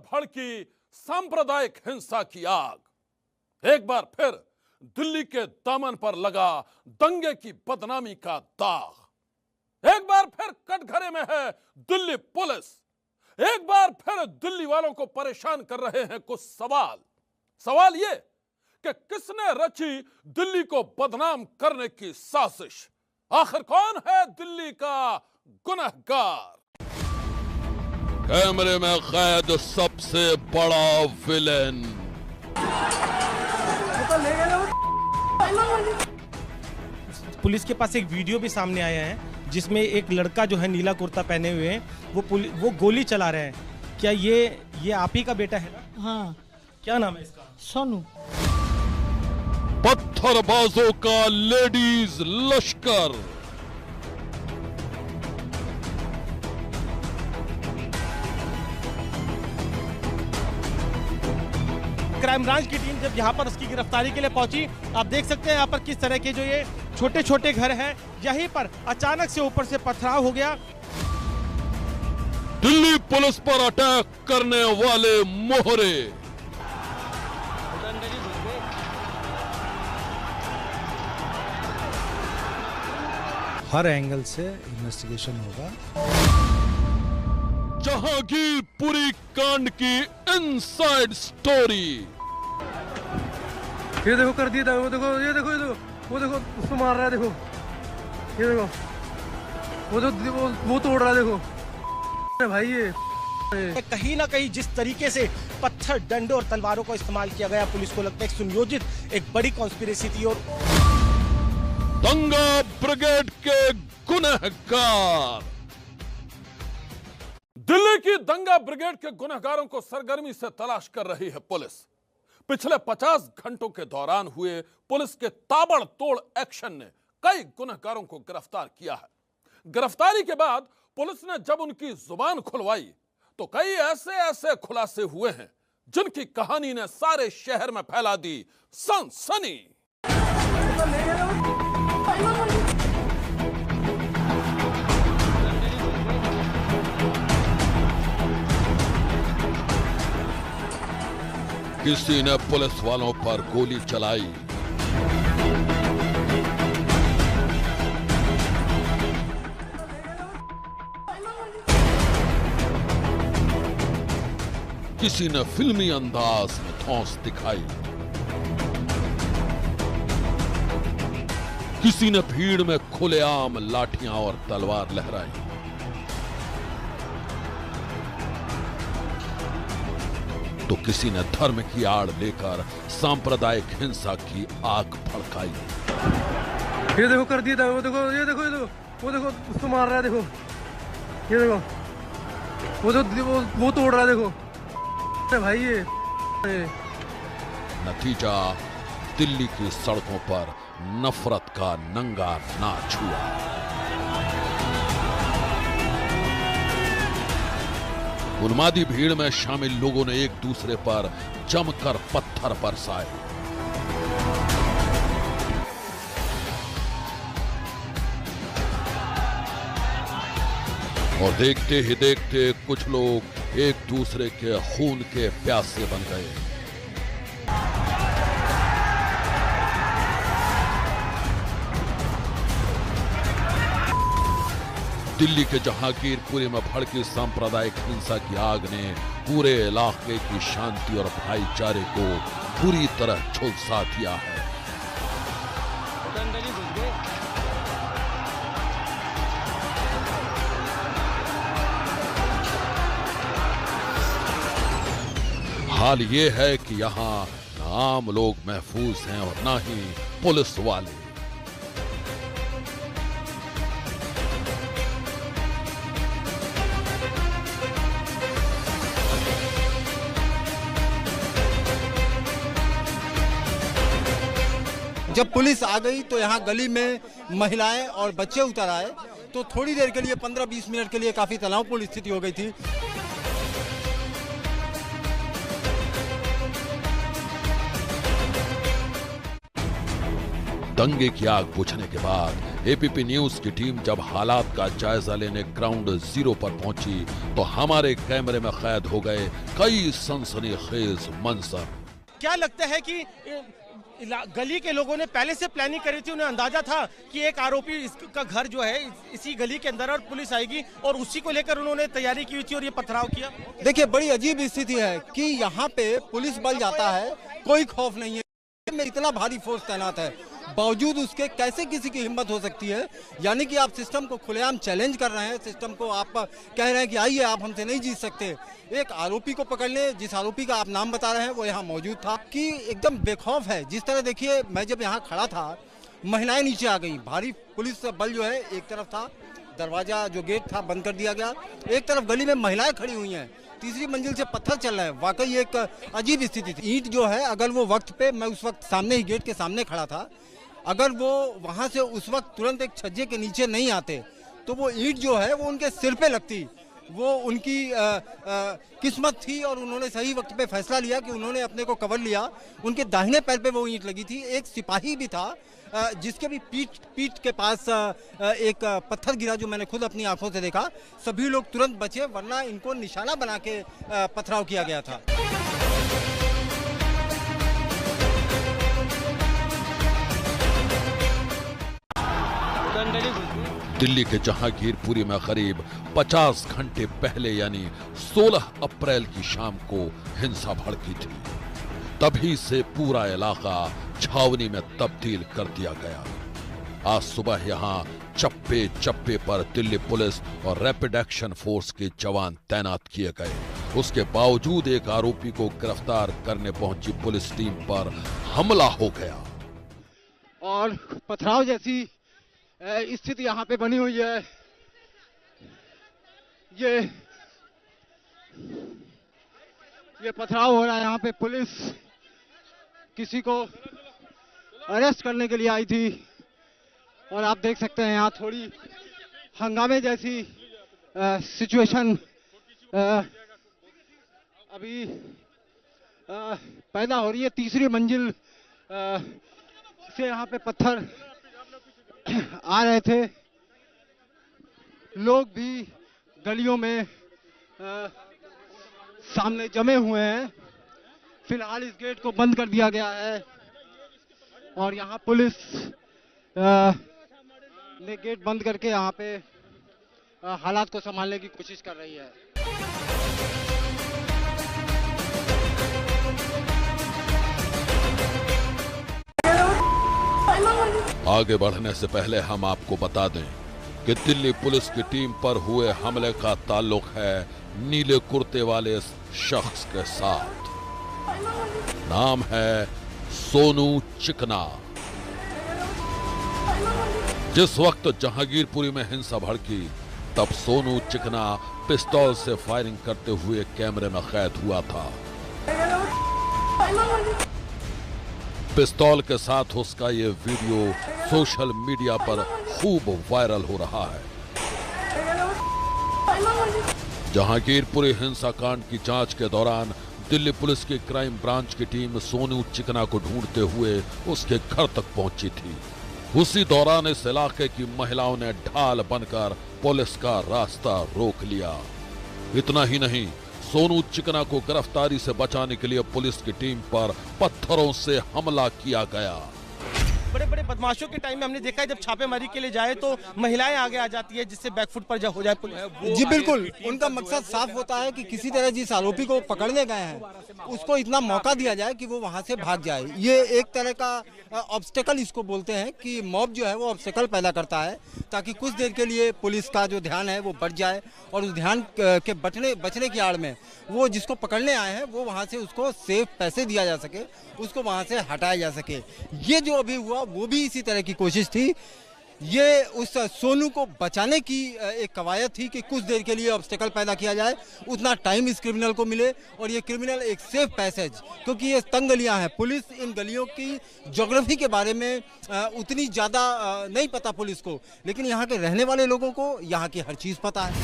भड़की सांप्रदायिक हिंसा की आग। एक बार फिर दिल्ली के दामन पर लगा दंगे की बदनामी का दाग। एक बार फिर कटघरे में है दिल्ली पुलिस। एक बार फिर दिल्ली वालों को परेशान कर रहे हैं कुछ सवाल ये कि किसने रची दिल्ली को बदनाम करने की साजिश? आखिर कौन है दिल्ली का गुनहगार? कैमरे में कैद सबसे बड़ा विलेन। पुलिस के पास एक वीडियो भी सामने आया है जिसमें एक लड़का जो है नीला कुर्ता पहने हुए हैं वो गोली चला रहे हैं। क्या ये आप ही का बेटा है ना? हाँ। क्या नाम है इसका? सोनू। पत्थरबाजों का लेडीज लश्कर। क्राइम ब्रांच की टीम जब यहाँ पर उसकी गिरफ्तारी के लिए पहुंची, आप देख सकते हैं यहाँ पर किस तरह के जो ये छोटे छोटे घर हैं, यहीं पर अचानक से ऊपर से पथराव हो गया। दिल्ली पुलिस पर अटैक करने वाले मोहरे। हर एंगल से इन्वेस्टिगेशन होगा। जहांगीरपुरी कांड की इनसाइड स्टोरी। ये देखो कर दिया था, वो देखो, ये देखो, वो देखो उसको मार रहा है, देखो ये देखो, वो तोड़ रहा है, देखो भाई। ये कहीं ना कहीं जिस तरीके से पत्थर, डंडे और तलवारों का इस्तेमाल किया गया, पुलिस को लगता है एक सुनियोजित एक बड़ी कॉन्स्पिरेसी थी। और दंगा ब्रिगेड के गुनहगार। दिल्ली की दंगा ब्रिगेड के गुनहगारों को सरगर्मी से तलाश कर रही है पुलिस। पिछले 50 घंटों के दौरान हुए पुलिस के ताबड़तोड़ एक्शन ने कई गुनहगारों को गिरफ्तार किया है। गिरफ्तारी के बाद पुलिस ने जब उनकी जुबान खुलवाई तो कई ऐसे खुलासे हुए हैं जिनकी कहानी ने सारे शहर में फैला दी सनसनी। किसी ने पुलिस वालों पर गोली चलाई, किसी ने फिल्मी अंदाज में धौंस दिखाई, किसी ने भीड़ में खुलेआम लाठियां और तलवार लहराई। तो किसी ने धर्म की आड़ लेकर सांप्रदायिक हिंसा की आग भड़काई। ये देखो कर दिया था, वो देखो, ये देखो, वो देखो उसको मार रहा है, देखो ये देखो, वो तोड़ रहा है, देखो भाई। ये नतीजा दिल्ली की सड़कों पर नफरत का नंगा नाच हुआ। उन्मादी भीड़ में शामिल लोगों ने एक दूसरे पर जमकर पत्थर बरसाए। और देखते ही देखते कुछ लोग एक दूसरे के खून के प्यासे बन गए। दिल्ली के जहांगीरपुरी में भड़की सांप्रदायिक हिंसा की आग ने पूरे इलाके की शांति और भाईचारे को पूरी तरह झुलसा दिया है। हाल ये है कि यहाँ न आम लोग महफूज हैं और न ही पुलिस वाले। जब पुलिस आ गई तो यहाँ गली में महिलाएं और बच्चे उतर आए, तो थोड़ी देर के लिए 15-20 मिनट के लिए काफी तनावपूर्ण स्थिति हो गई थी। दंगे की आग बुझने के बाद एपीपी न्यूज की टीम जब हालात का जायजा लेने ग्राउंड जीरो पर पहुंची तो हमारे कैमरे में कैद हो गए कई सनसनीखेज मंजर। क्या लगता है कि गली के लोगों ने पहले से प्लानिंग करी थी, उन्हें अंदाजा था कि एक आरोपी का घर जो है इसी गली के अंदर और पुलिस आएगी और उसी को लेकर उन्होंने तैयारी की हुई थी और ये पथराव किया? देखिए, बड़ी अजीब स्थिति है कि यहाँ पे पुलिस बल जाता है, कोई खौफ नहीं है, में इतना भारी फोर्स तैनात है, बावजूद उसके कैसे किसी की हिम्मत हो सकती है? यानी कि आप सिस्टम को खुलेआम चैलेंज कर रहे हैं, सिस्टम को आप कह रहे हैं कि आइए आप हमसे नहीं जीत सकते। एक आरोपी को पकड़ने, जिस आरोपी का आप नाम बता रहे हैं वो यहाँ मौजूद था, कि एकदम बेखौफ है। जिस तरह देखिए, मैं जब यहाँ खड़ा था, महिलाएं नीचे आ गई, भारी पुलिस बल जो है एक तरफ था, दरवाजा जो गेट था बंद कर दिया गया, एक तरफ गली में महिलाएं खड़ी हुई हैं, तीसरी मंजिल से पत्थर चल रहा है। वाकई एक अजीब स्थिति थी। ईंट जो है, अगर वो वक्त पे, मैं उस वक्त सामने ही गेट के सामने खड़ा था, अगर वो वहां से उस वक्त तुरंत एक छज्जे के नीचे नहीं आते तो वो ईंट जो है वो उनके सिर पे लगती। वो उनकी किस्मत थी और उन्होंने सही वक्त पे फैसला लिया कि उन्होंने अपने को कवर लिया। उनके दाहिने पैर पे वो ईंट लगी थी। एक सिपाही भी था जिसके भी पीठ के पास एक पत्थर गिरा, जो मैंने खुद अपनी आंखों से देखा। सभी लोग तुरंत बचे, वरना इनको निशाना बना के पथराव किया गया था। दिल्ली के जहांगीरपुरी में करीब 50 घंटे पहले यानी 16 अप्रैल की शाम को हिंसा भड़की थी। तभी से पूरा इलाका छावनी में तब्दील कर दिया गया। आज सुबह यहां चप्पे चप्पे पर दिल्ली पुलिस और रैपिड एक्शन फोर्स के जवान तैनात किए गए। उसके बावजूद एक आरोपी को गिरफ्तार करने पहुंची पुलिस टीम पर हमला हो गया और पथराव जैसी स्थिति यहाँ पे बनी हुई है। ये पथराव हो रहा है। यहाँ पे पुलिस किसी को अरेस्ट करने के लिए आई थी और आप देख सकते हैं यहाँ थोड़ी हंगामे जैसी सिचुएशन अभी पैदा हो रही है। तीसरी मंजिल से यहाँ पे पत्थर आ रहे थे। लोग भी गलियों में सामने जमे हुए हैं। फिलहाल इस गेट को बंद कर दिया गया है और यहाँ पुलिस ने गेट बंद करके यहाँ पे हालात को संभालने की कोशिश कर रही है। आगे बढ़ने से पहले हम आपको बता दें कि दिल्ली पुलिस की टीम पर हुए हमले का ताल्लुक है नीले कुर्ते वाले इस शख्स के साथ। नाम है सोनू चिकना। जिस वक्त जहांगीरपुरी में हिंसा भड़की तब सोनू चिकना पिस्तौल से फायरिंग करते हुए कैमरे में कैद हुआ था। पिस्तौल के साथ उसका ये वीडियो सोशल मीडिया पर खूब वायरल हो रहा है। जहांगीरपुरी हिंसाकांड की जांच के दौरान दिल्ली पुलिस की क्राइम ब्रांच की टीम सोनू चिकना को ढूंढते हुए उसके घर तक पहुंची थी। उसी दौरान इस इलाके की महिलाओं ने ढाल बनकर पुलिस का रास्ता रोक लिया। इतना ही नहीं, सोनू चिकना को गिरफ्तारी से बचाने के लिए पुलिस की टीम पर पत्थरों से हमला किया गया। बड़े बड़े बदमाशों के टाइम में हमने देखा है जब छापेमारी के लिए जाए तो महिलाएं आगे आ जाती है, जिससे बैकफुट पर हो जाए पुलिस। जी बिल्कुल, उनका मकसद साफ होता है कि किसी तरह जिस आरोपी को पकड़ने गए हैं उसको इतना मौका दिया जाए कि वो वहां से भाग जाए। ये एक तरह का ऑब्स्टेकल इसको बोलते हैं कि मॉब जो है वो ऑब्स्टेकल पैदा करता है ताकि कुछ देर के लिए पुलिस का जो ध्यान है वो बढ़ जाए और उस ध्यान के बचने की आड़ में वो जिसको पकड़ने आए हैं वो वहां से उसको सेफ पैसे दिया जा सके, उसको वहां से हटाया जा सके। ये जो अभी हुआ वो भी इसी तरह की कोशिश थी। ये उस सोनू को बचाने की एक कवायद थी कि कुछ देर के लिए ऑब्स्टेकल पैदा किया जाए, उतना टाइम इस क्रिमिनल को मिले और ये क्रिमिनल एक सेफ पैसेज, क्योंकि ये तंग गलियां हैं। पुलिस इन गलियों की ज्योग्राफी के बारे में उतनी ज़्यादा नहीं पता पुलिस को, लेकिन यहाँ के रहने वाले लोगों को यहाँ की हर चीज़ पता है।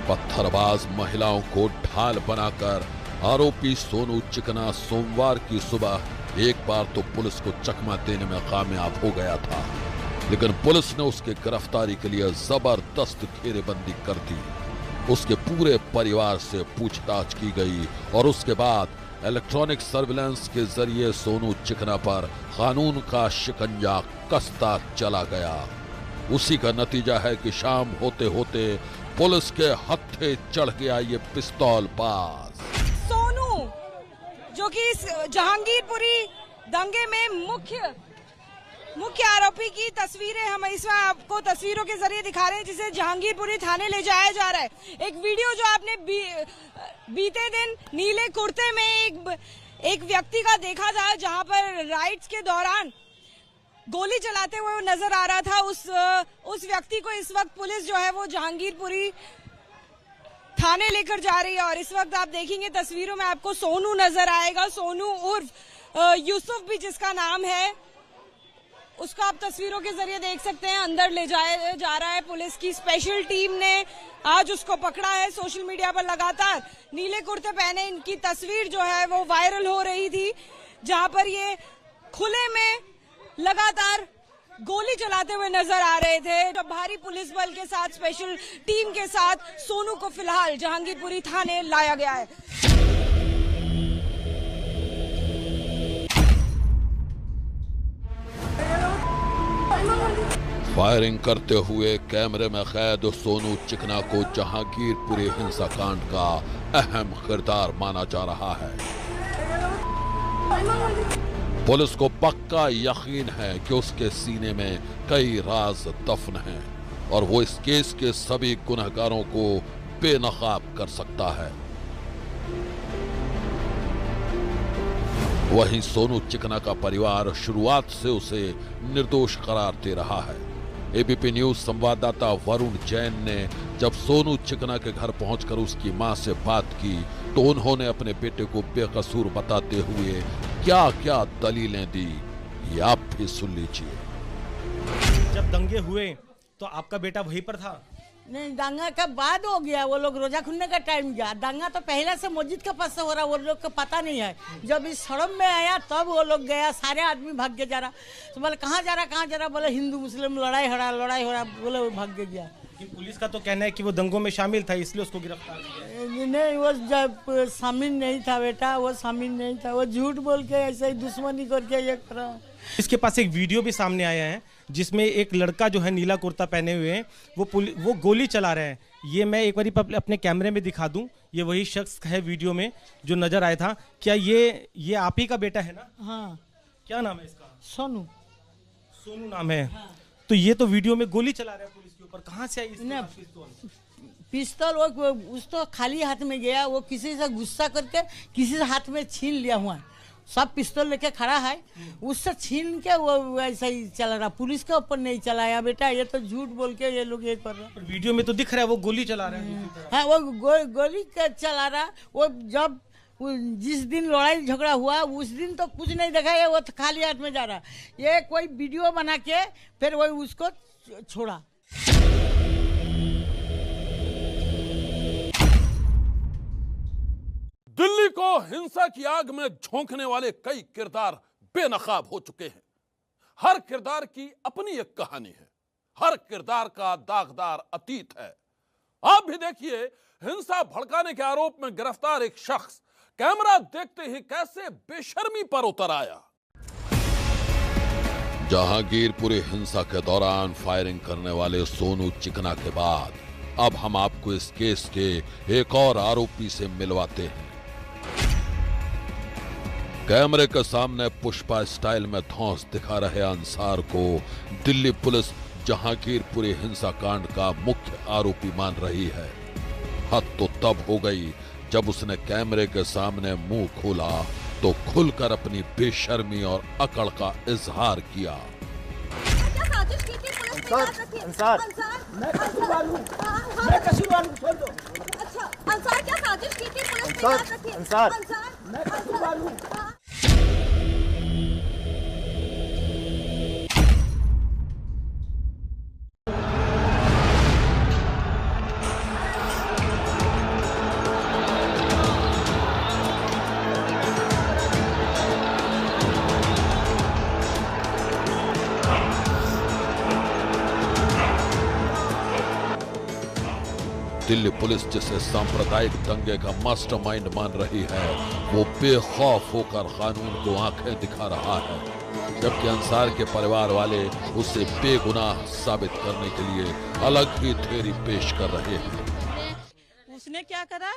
पत्थरबाज महिलाओं को ढाल बनाकर आरोपी सोनू चिकना सोमवार की सुबह एक बार तो पुलिस को चकमा देने में कामयाब हो गया था। लेकिन पुलिस ने उसके गिरफ्तारी के लिए जबरदस्त घेरेबंदी कर दी। उसके पूरे परिवार से पूछताछ की गई और उसके बाद इलेक्ट्रॉनिक सर्विलांस के जरिए सोनू चिकना पर कानून का शिकंजा कसता चला गया। उसी का नतीजा है कि शाम होते होते पुलिस के हत्थे चढ़ गया ये पिस्तौल बाज। सोनू जो कि इस जहांगीरपुरी दंगे में मुख्य आरोपी की तस्वीरें हम इसमें आपको तस्वीरों के जरिए दिखा रहे हैं, जिसे जहांगीरपुरी थाने ले जाया जा रहा है। एक वीडियो जो आपने बीते दिन नीले कुर्ते में एक व्यक्ति का देखा था, जहां पर राइड्स के दौरान गोली चलाते हुए नजर आ रहा था। उस व्यक्ति को इस वक्त पुलिस जो है वो जहांगीरपुरी थाने लेकर जा रही है और इस वक्त आप देखेंगे तस्वीरों में आपको सोनू नजर आएगा। सोनू उर्फ यूसुफ भी जिसका नाम है, उसको आप तस्वीरों के जरिए देख सकते हैं। अंदर ले जाया जा रहा है। पुलिस की स्पेशल टीम ने आज उसको पकड़ा है। सोशल मीडिया पर लगातार नीले कुर्ते पहने इनकी तस्वीर जो है वो वायरल हो रही थी, जहां पर ये खुले में लगातार गोली चलाते हुए नजर आ रहे थे। तो भारी पुलिस बल के साथ, स्पेशल टीम के साथ सोनू को फिलहाल जहांगीरपुरी थाने लाया गया है। फायरिंग करते हुए कैमरे में कैद सोनू चिकना को जहांगीरपुरी हिंसाकांड का अहम किरदार माना जा रहा है। पुलिस को पक्का यकीन है कि उसके सीने में कई राज दफन हैं और वो इस केस के सभी गुनहगारों को बेनकाब कर सकता है। वहीं सोनू चिकना का परिवार शुरुआत से उसे निर्दोष करार दे रहा है। एबीपी न्यूज संवाददाता वरुण जैन ने जब सोनू चिकना के घर पहुंचकर उसकी मां से बात की तो उन्होंने अपने बेटे को बेकसूर बताते हुए क्या क्या दलीलें दी, ये आप भी सुन लीजिए। जब दंगे हुए तो आपका बेटा वहीं पर था? नहीं, दंगा का बाद हो गया। वो लोग रोजा खुलने का टाइम गया। दंगा तो पहले से मस्जिद के पास से हो रहा, वो लोग को पता नहीं है। जब इस सड़क में आया तब वो लोग गया, सारे आदमी भाग के जा रहा। तो बोले कहाँ जा रहा, बोले हिंदू मुस्लिम लड़ाई हो रहा, बोले वो भाग के गया। पुलिस का तो कहना है कि वो दंगों में शामिल था, इसलिए उसको गिरफ्तार किया। नहीं, वो जब शामिल नहीं था बेटा, वो शामिल नहीं था। वो झूठ बोल के ऐसे ही दुश्मनी करके ये करा। इसके पास एक वीडियो भी सामने आया है जिसमें एक लड़का जो है नीला कुर्ता पहने हुए हैं वो गोली चला रहे हैं। ये मैं एक बार अपने कैमरे में दिखा दूं। ये वही शख्स है वीडियो में जो नजर आया था। क्या ये आप ही का बेटा है ना? हाँ। क्या नाम है इसका? सोनू नाम है। हाँ। तो ये तो वीडियो में गोली चला रहा है पुलिस के ऊपर, कहाँ से आई पिस्तौल? वो उस तो खाली हाथ में गया, वो किसी से गुस्सा करके किसी से हाथ में छीन लिया हुआ है। सब पिस्तौल लेके खड़ा है, उससे छीन के वो ऐसा ही चला रहा। पुलिस के ऊपर नहीं चलाया बेटा, ये तो झूठ बोल के ये लोग ये कर रहे हैं। वीडियो में तो दिख रहा है वो गोली चला रहा है। हाँ, वो गोली चला रहा। वो जब जिस दिन लड़ाई झगड़ा हुआ उस दिन तो कुछ नहीं देखा है, वो तो खाली हाथ में जा रहा। ये कोई वीडियो बना के फिर वो उसको छोड़ा। दिल्ली को हिंसा की आग में झोंकने वाले कई किरदार बेनकाब हो चुके हैं। हर किरदार की अपनी एक कहानी है, हर किरदार का दागदार अतीत है। आप भी देखिए, हिंसा भड़काने के आरोप में गिरफ्तार एक शख्स कैमरा देखते ही कैसे बेशर्मी पर उतर आया। जहांगीरपुरी हिंसा के दौरान फायरिंग करने वाले सोनू चिकना के बाद अब हम आपको इस केस के एक और आरोपी से मिलवाते हैं। कैमरे के सामने पुष्पा स्टाइल में धौंस दिखा रहे अंसार को दिल्ली पुलिस जहांगीरपुरी हिंसाकांड का मुख्य आरोपी मान रही है। हद तो तब हो गई जब उसने कैमरे के सामने मुंह खोला तो खुलकर अपनी बेशर्मी और अकड़ का इजहार किया। दिल्ली पुलिस जिसे सांप्रदायिक दंगे का मास्टरमाइंड मान रही है, वो बेखौफ होकर कानून को आंखें दिखा रहा है, जबकि अंसार के परिवार वाले उसे बेगुनाह साबित करने के लिए अलग ही थ्योरी पेश कर रहे हैं। उसने क्या करा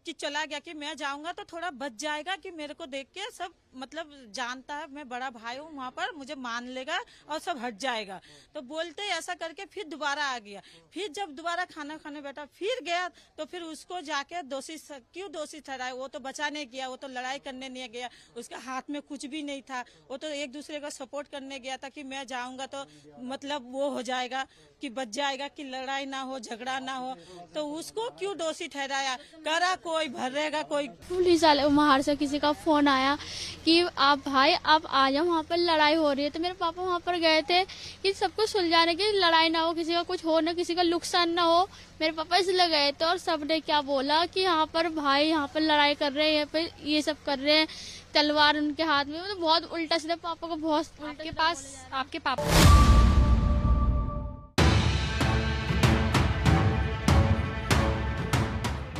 कि चला गया कि मैं जाऊंगा तो थोड़ा बच जाएगा, कि मेरे को देख के सब मतलब जानता है मैं बड़ा भाई हूँ वहाँ पर, मुझे मान लेगा और सब हट जाएगा। तो बोलते ऐसा करके फिर दोबारा आ गया। फिर जब दोबारा खाना खाने बैठा फिर गया, तो फिर उसको जाके क्यों दोषी ठहराया? वो तो बचा नहीं गया, वो तो लड़ाई करने नहीं गया, उसके हाथ में कुछ भी नहीं था, वो तो एक दूसरे का सपोर्ट करने गया था कि मैं जाऊंगा तो मतलब वो हो जाएगा कि बच जाएगा, कि लड़ाई ना हो, झगड़ा ना हो। तो उसको क्यों दोषी ठहराया? करा कोई भरेगा कोई। पुलिस वाले वहाँ से किसी का फोन आया कि आप भाई आप आ जाओ, वहाँ पर लड़ाई हो रही है। तो मेरे पापा वहाँ पर गए थे कि सबको सुलझाने की, लड़ाई ना हो, किसी का कुछ हो ना, किसी का नुकसान ना हो। मेरे पापा इसलिए गए थे और सबने क्या बोला कि यहाँ पर भाई यहाँ पर लड़ाई कर रहे हैं, यहाँ पर ये सब कर रहे हैं, तलवार उनके हाथ में। मतलब बहुत उल्टा सीधा पापा को बहुत। आपके पास आपके पापा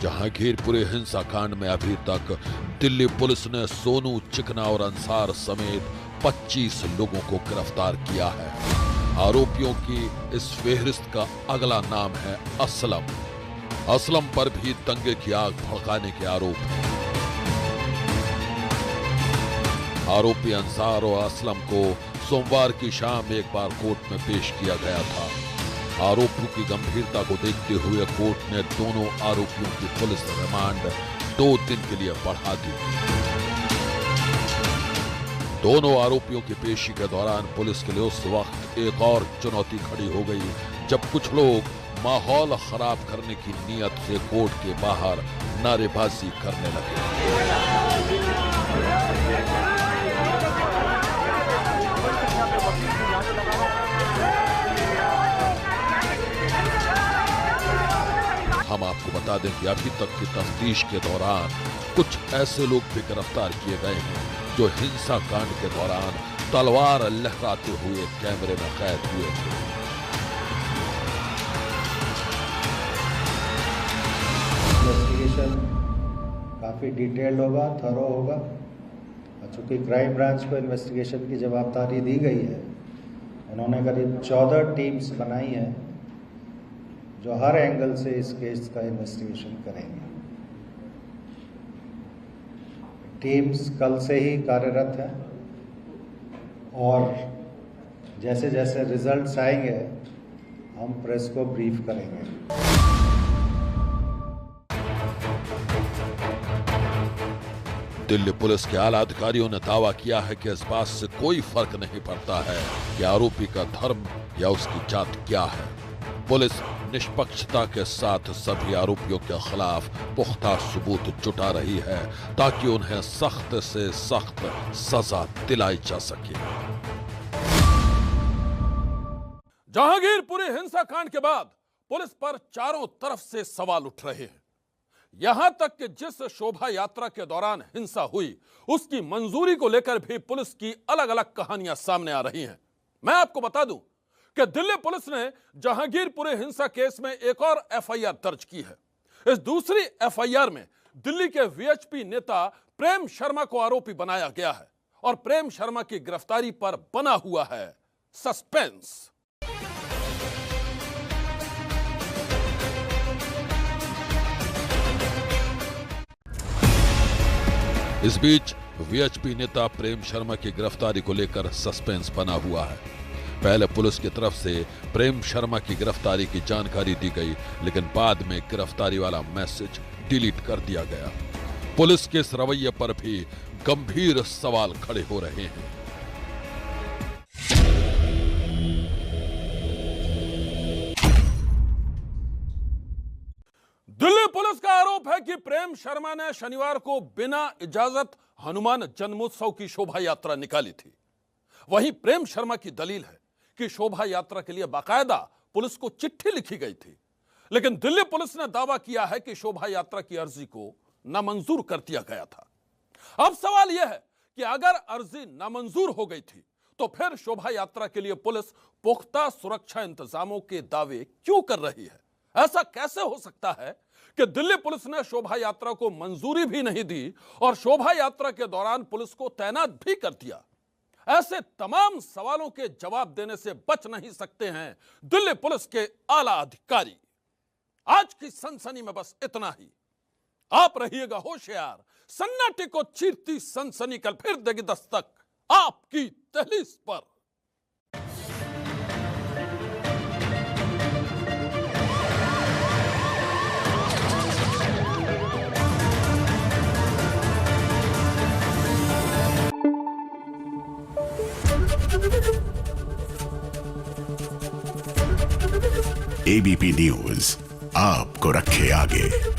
जहांगीरपुरी हिंसाकांड में अभी तक दिल्ली पुलिस ने सोनू, चिकना और अंसार समेत 25 लोगों को गिरफ्तार किया है। आरोपियों की इस फेहरिस्त का अगला नाम है असलम। असलम पर भी दंगे की आग भड़काने के आरोप हैं। आरोपी अंसार और असलम को सोमवार की शाम एक बार कोर्ट में पेश किया गया था। आरोपों की गंभीरता को देखते हुए कोर्ट ने दोनों आरोपियों की पुलिस रिमांड 2 दिन के लिए बढ़ा दी। दोनों आरोपियों की पेशी के दौरान पुलिस के लिए उस वक्त एक और चुनौती खड़ी हो गई, जब कुछ लोग माहौल खराब करने की नीयत से कोर्ट के बाहर नारेबाजी करने लगे। हम आपको बता दें कि अभी तक की तफ्तीश के दौरान कुछ ऐसे लोग भी गिरफ्तार किए गए हैं जो हिंसा कांड के दौरान तलवार लहराते हुए कैमरे में कैद हुए थे। इन्वेस्टिगेशन काफ़ी डिटेल्ड होगा, थरो होगा, और चूँकि क्राइम ब्रांच को इन्वेस्टिगेशन की जवाबदारी दी गई है, उन्होंने करीब 14 टीम्स बनाई हैं जो हर एंगल से इस केस का इन्वेस्टिगेशन करेंगे। टीम्स कल से ही कार्यरत हैं और जैसे जैसे रिजल्ट्स आएंगे हम प्रेस को ब्रीफ करेंगे। दिल्ली पुलिस के आला अधिकारियों ने दावा किया है कि इस बात से कोई फर्क नहीं पड़ता है कि आरोपी का धर्म या उसकी जात क्या है। पुलिस निष्पक्षता के साथ सभी आरोपियों के खिलाफ पुख्ता सबूत जुटा रही है ताकि उन्हें सख्त से सख्त सजा दिलाई जा सके। जहांगीरपुरी हिंसाकांड के बाद पुलिस पर चारों तरफ से सवाल उठ रहे हैं। यहां तक कि जिस शोभा यात्रा के दौरान हिंसा हुई उसकी मंजूरी को लेकर भी पुलिस की अलग अलग कहानियां सामने आ रही हैं। मैं आपको बता दूं कि दिल्ली पुलिस ने जहांगीरपुरी हिंसा केस में एक और एफआईआर दर्ज की है। इस दूसरी एफआईआर में दिल्ली के वीएचपी नेता प्रेम शर्मा को आरोपी बनाया गया है और प्रेम शर्मा की गिरफ्तारी पर बना हुआ है सस्पेंस। इस बीच वीएचपी नेता प्रेम शर्मा की गिरफ्तारी को लेकर सस्पेंस बना हुआ है। पहले पुलिस की तरफ से प्रेम शर्मा की गिरफ्तारी की जानकारी दी गई, लेकिन बाद में गिरफ्तारी वाला मैसेज डिलीट कर दिया गया। पुलिस के इस रवैये पर भी गंभीर सवाल खड़े हो रहे हैं। दिल्ली पुलिस का आरोप है कि प्रेम शर्मा ने शनिवार को बिना इजाजत हनुमान जन्मोत्सव की शोभा यात्रा निकाली थी। वहीं प्रेम शर्मा की दलील है कि शोभा यात्रा के लिए बाकायदा पुलिस को चिट्ठी लिखी गई थी, लेकिन दिल्ली पुलिस ने दावा किया है कि शोभा यात्रा की अर्जी को नामंजूर कर दिया गया था। अब सवाल यह है कि अगर अर्जी नामंजूर हो गई थी तो फिर शोभा यात्रा के लिए पुलिस पुख्ता सुरक्षा इंतजामों के दावे क्यों कर रही है? ऐसा कैसे हो सकता है कि दिल्ली पुलिस ने शोभा यात्रा को मंजूरी भी नहीं दी और शोभा यात्रा के दौरान पुलिस को तैनात भी कर दिया? ऐसे तमाम सवालों के जवाब देने से बच नहीं सकते हैं दिल्ली पुलिस के आला अधिकारी। आज की सनसनी में बस इतना ही। आप रहिएगा होशियार, सन्नाटे को चीरती सनसनी कल फिर देगी दस्तक आपकी दहलीज पर। एबीपी न्यूज आपको रखे आगे।